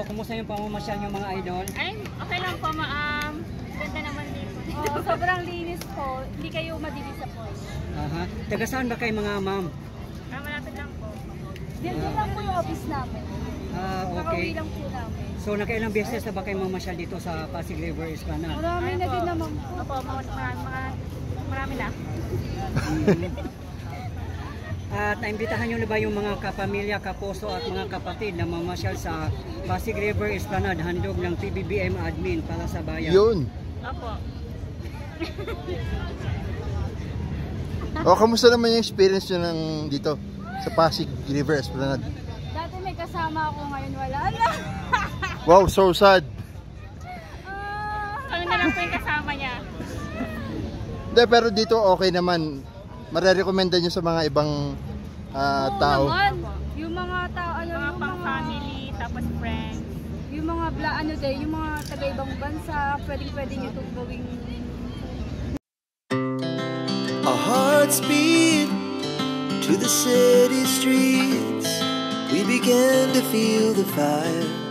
kumusta yung pamamasyal yung mga idol? Ay, okay lang po, ganda naman dito. Sobrang linis po, hindi kayo madi-disappoint. Aha. Taga saan ba kayo mga ma'am? Malapit lang po. Diyan lang po yung office namin. Okay. Nakauwi lang po namin. So nakailang beses na ba kayo mamasyal dito sa Pasig River Esplanade? Marami na din naman po. Opo, marami na. At naimbitahan nyo na ba yung mga kapamilya, kapuso at mga kapatid na mamasyal sa Pasig River Esplanade, handog ng PBBM admin para sa bayan? Yun. Opo. Kamusta naman yung experience nyo dito sa Pasig River Esplanade? Dati may kasama ako, ngayon wala na. Wow, so sad. Kami na lang po yung kasama niya. Hindi, pero dito okay naman. Marirekomenda nyo sa mga ibang tao? Oo naman. Yung mga tao, Mga pang family, tapos friends. yung mga yung mga taga-ibang bansa, pwede nyo itong gawing. Our hearts beat to the city streets. We began to feel the fire.